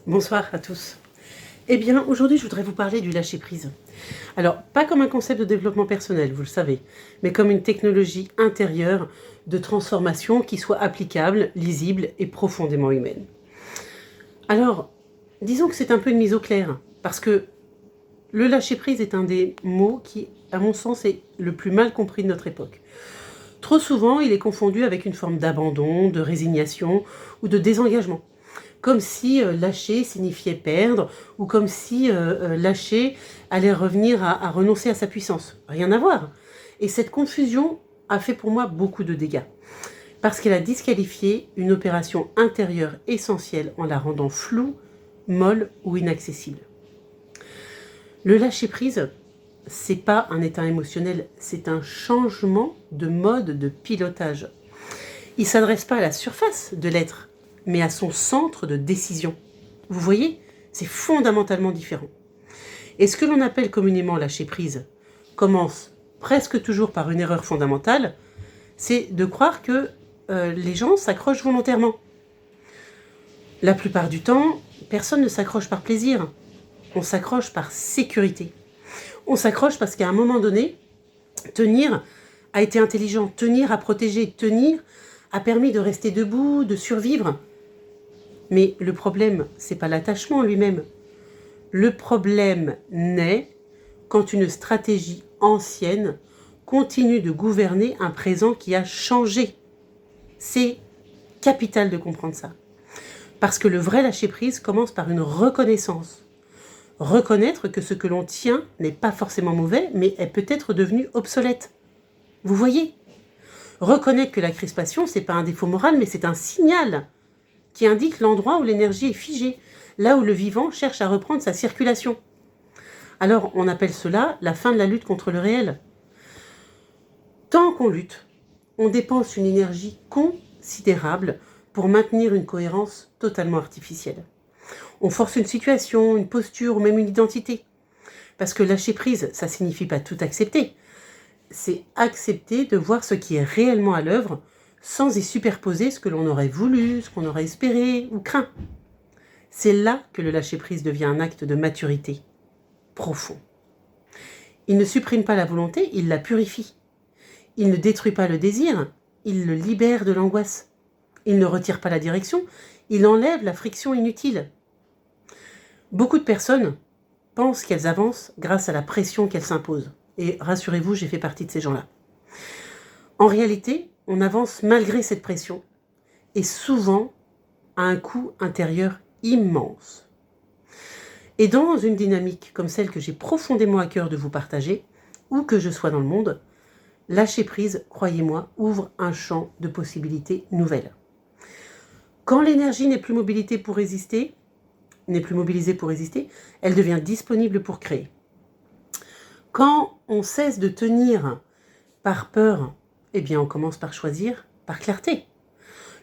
Bonsoir à tous. Eh bien, aujourd'hui, je voudrais vous parler du lâcher-prise. Alors, pas comme un concept de développement personnel, vous le savez, mais comme une technologie intérieure de transformation qui soit applicable, lisible et profondément humaine. Alors, disons que c'est un peu une mise au clair, parce que le lâcher-prise est un des mots qui, à mon sens, est le plus mal compris de notre époque. Trop souvent, il est confondu avec une forme d'abandon, de résignation ou de désengagement. Comme si lâcher signifiait perdre, ou comme si lâcher allait revenir à renoncer à sa puissance. Rien à voir. Et cette confusion a fait pour moi beaucoup de dégâts, parce qu'elle a disqualifié une opération intérieure essentielle en la rendant floue, molle ou inaccessible. Le lâcher-prise, c'est pas un état émotionnel, c'est un changement de mode de pilotage. Il ne s'adresse pas à la surface de l'être, mais à son centre de décision. Vous voyez, c'est fondamentalement différent. Et ce que l'on appelle communément lâcher prise commence presque toujours par une erreur fondamentale, c'est de croire que les gens s'accrochent volontairement. La plupart du temps, personne ne s'accroche par plaisir. On s'accroche par sécurité. On s'accroche parce qu'à un moment donné, tenir a été intelligent, tenir a protégé, tenir a permis de rester debout, de survivre. Mais le problème, c'est pas l'attachement lui-même. Le problème naît quand une stratégie ancienne continue de gouverner un présent qui a changé. C'est capital de comprendre ça. Parce que le vrai lâcher-prise commence par une reconnaissance. Reconnaître que ce que l'on tient n'est pas forcément mauvais, mais est peut-être devenu obsolète. Vous voyez ? Reconnaître que la crispation, c'est pas un défaut moral, mais c'est un signal qui indique l'endroit où l'énergie est figée, là où le vivant cherche à reprendre sa circulation. Alors, on appelle cela la fin de la lutte contre le réel. Tant qu'on lutte, on dépense une énergie considérable pour maintenir une cohérence totalement artificielle. On force une situation, une posture ou même une identité. Parce que lâcher prise, ça signifie pas tout accepter. C'est accepter de voir ce qui est réellement à l'œuvre sans y superposer ce que l'on aurait voulu, ce qu'on aurait espéré ou craint. C'est là que le lâcher-prise devient un acte de maturité profond. Il ne supprime pas la volonté, il la purifie. Il ne détruit pas le désir, il le libère de l'angoisse. Il ne retire pas la direction, il enlève la friction inutile. Beaucoup de personnes pensent qu'elles avancent grâce à la pression qu'elles s'imposent. Et rassurez-vous, j'ai fait partie de ces gens-là. En réalité, on avance malgré cette pression, et souvent à un coût intérieur immense. Et dans une dynamique comme celle que j'ai profondément à cœur de vous partager, où que je sois dans le monde, lâcher prise, croyez-moi, ouvre un champ de possibilités nouvelles. Quand l'énergie n'est plus mobilisée pour résister, elle devient disponible pour créer. Quand on cesse de tenir par peur, eh bien on commence par choisir par clarté.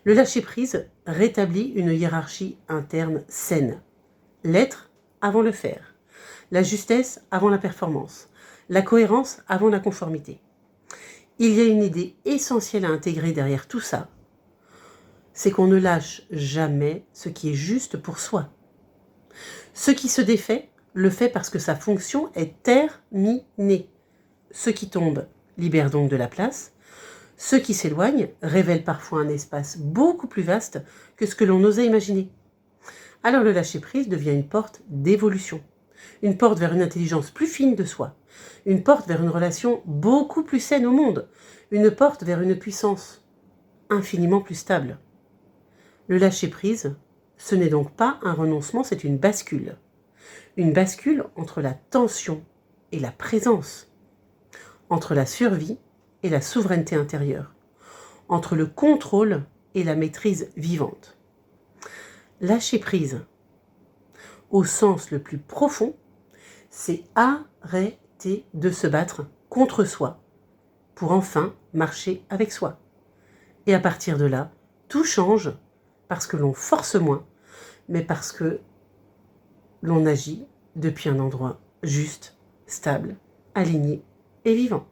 Le lâcher-prise rétablit une hiérarchie interne saine. L'être avant le faire. La justesse avant la performance. La cohérence avant la conformité. Il y a une idée essentielle à intégrer derrière tout ça. C'est qu'on ne lâche jamais ce qui est juste pour soi. Ce qui se défait, le fait parce que sa fonction est terminée. Ce qui tombe libère donc de la place. Ce qui s'éloigne révèle parfois un espace beaucoup plus vaste que ce que l'on osait imaginer. Alors le lâcher-prise devient une porte d'évolution, une porte vers une intelligence plus fine de soi, une porte vers une relation beaucoup plus saine au monde, une porte vers une puissance infiniment plus stable. Le lâcher-prise, ce n'est donc pas un renoncement, c'est une bascule. Une bascule entre la tension et la présence, entre la survie et la souveraineté intérieure, entre le contrôle et la maîtrise vivante. Lâcher prise, au sens le plus profond, c'est arrêter de se battre contre soi pour enfin marcher avec soi. Et à partir de là, tout change parce que l'on force moins, mais parce que l'on agit depuis un endroit juste, stable, aligné et vivant.